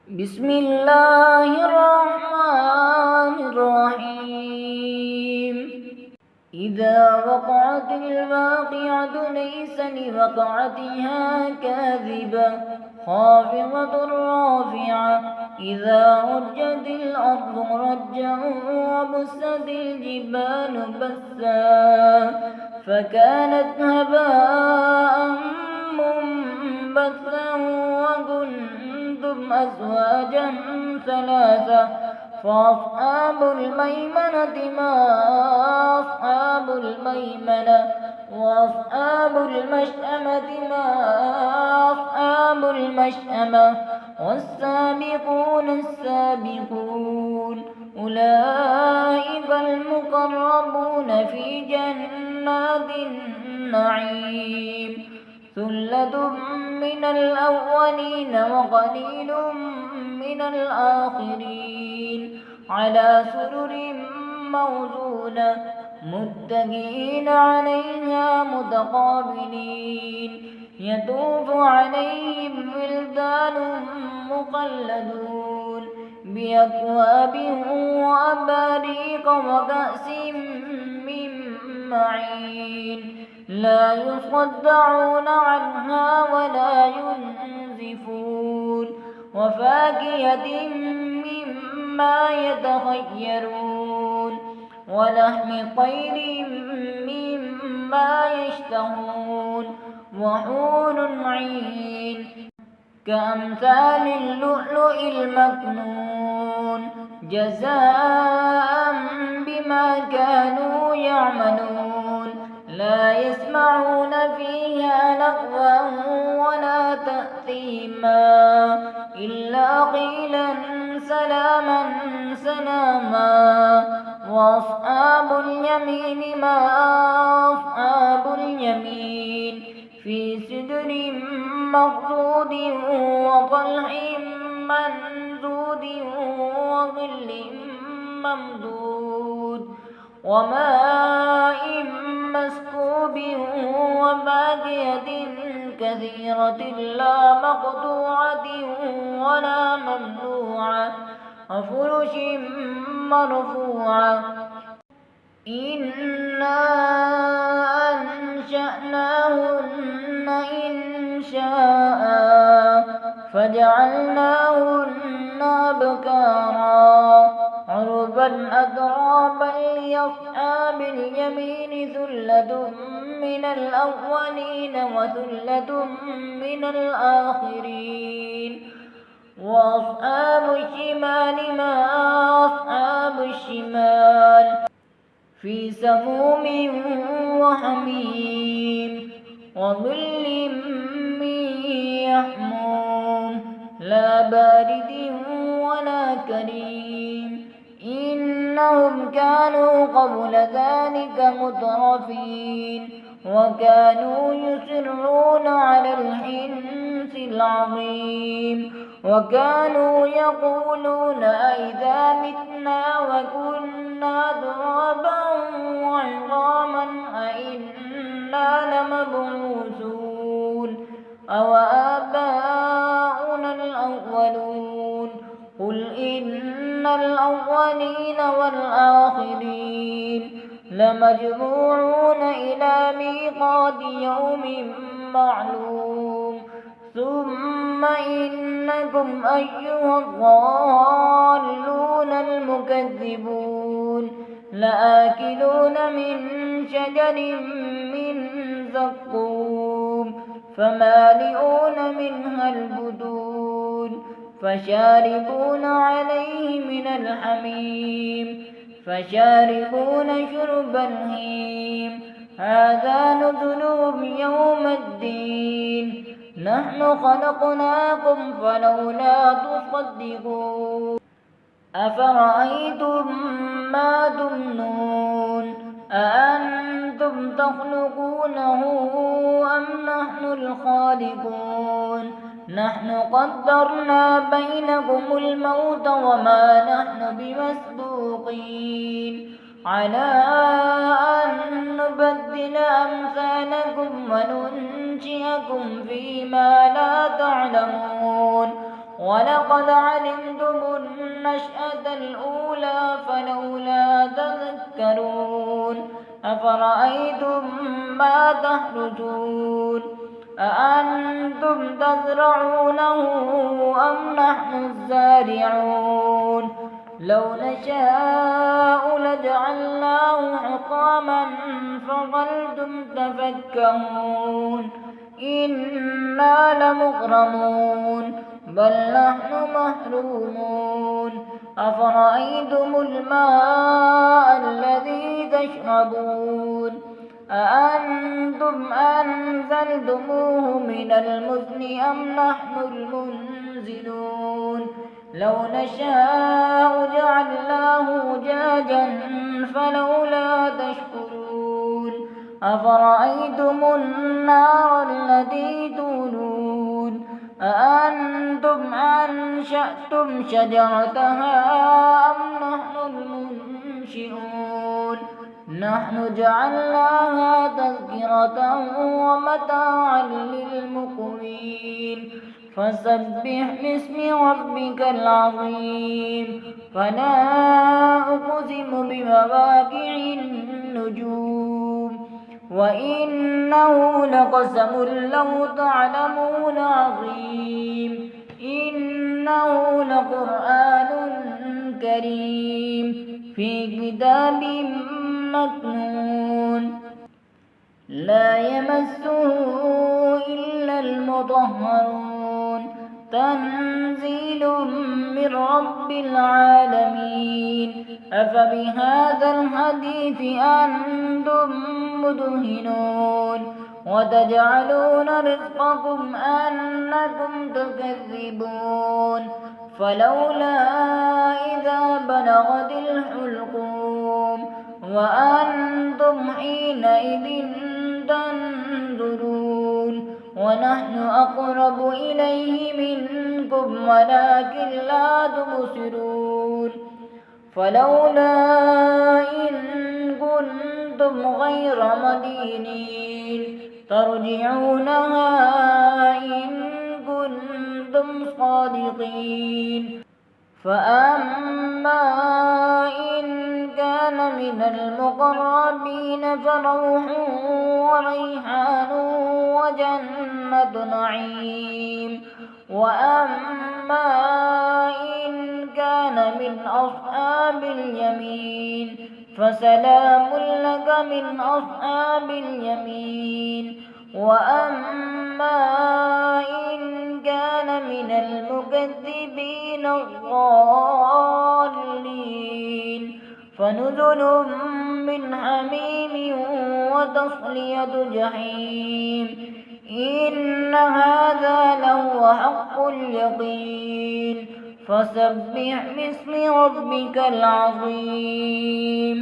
بسم الله الرحمن الرحيم. إذا وقعت الواقعة ليس لوقعتها كاذبة خافضة رافعة. إذا رجت الأرض رجا وبست الجبال بسا فكانت هباء منبثا وكنتم أزواجا ثلاثة فأصحاب الميمنة ما أصحاب الميمنة وأصحاب المشأمة ما أصحاب المشأمة والسابقون السابقون أولئك المقربون في جنات النعيم. ثلة من الأولين وقليل من الآخرين على سرر موزونة متكئين عليها متقابلين يطوف عليهم ولدان مخلدون بأكواب وأباريق وكأس من معين لا يصدعون عنها ولا ينزفون وفاكهة مما يتخيرون ولحم طير مما يشتهون وحور عين كأمثال اللؤلؤ المكنون جزاء بما كانوا يعملون لا يسمعون فيها لغوا ولا تأثيما إلا قيلا سلاما سلاما. وأصحاب اليمين ما أصحاب اليمين في سدر مخضود وطلح منضود وظل ممدود وماء مسكوب وفاكهة كثيرة لا مقطوعة ولا ممنوعة وفرش مرفوعة. إنا أنشأناهن إنشاء فجعلناهن أبكارا عربا أترابا لأصحاب اليمين ثلة من الأولين وثلة من الآخرين. وأصحاب الشمال ما أصحاب الشمال في سموم وحميم وظل من يحموم لا بارد ولا كريم إنهم كانوا قبل ذلك مترفين وكانوا يصرون على الحنث العظيم وكانوا يقولون أئذا متنا وكنا ترابا وعظاما أئنا لمبعوثون أوآباؤنا الأولون قل إن الأولين والآخرين لمجموعون إلى ميقات يوم معلوم ثم إنكم أيها الضالون المكذبون لآكلون من شجر من زقوم فمالئون منها البطون فشاربون عليه من الحميم فشاربون شرب الهيم هذا نزلهم يوم الدين نحن خلقناكم فلولا تصدقون. أفرأيتم ما تمنون أأنتم تخلقونه أم نحن الخالقون نحن قدرنا بينكم الموت وما نحن بمسبوقين على أن نبدل أمثالكم وننشئكم فيما لا تعلمون ولقد علمتم النشأة الأولى فلولا تذكرون أفرأيتم ما تحرثون أأنتم تزرعونه أم نحن الزارعون لو نشاء لجعلناه حطاما فظلتم تفكهون إنا لمغرمون بل نحن محرومون أفرأيتم الماء الذي تشربون أأنتم أنزلتموه من المزن أم نحن المنزلون لو نشاء جعلناه أجاجا فلولا تشكرون أفرأيتم النار التي تورون أأنتم أنشأتم شجرتها أم نحن المنشئون نحن جعلناها تذكرة ومتاعا للمقوين فسبح باسم ربك العظيم فلا أقسم بمواقع النجوم وإنه لقسم لو تعلمون عظيم إنه لقرآن كريم في كتاب مكنون لا يمسه إلا المطهرون تنزيل من رب العالمين أفبهذا الحديث أنتم مدهنون وتجعلون رزقكم أنكم تكذبون فلولا إذا بلغت الحلقوم وأنتم حينئذ تنظرون ونحن أقرب إليه منكم ولكن لا تبصرون فلولا إن كنتم غير مدينين ترجعونها إن كنتم صادقين فأما إن كان من المقربين فروح وريحان وجنة نعيم وأما إن كان من أصحاب اليمين فسلام لك من أصحاب اليمين وأما إن كان من المكذبين الضالين فنزل من حميم وتصلية جحيم إن هذا لهو حق اليقين فسبح باسم ربك العظيم.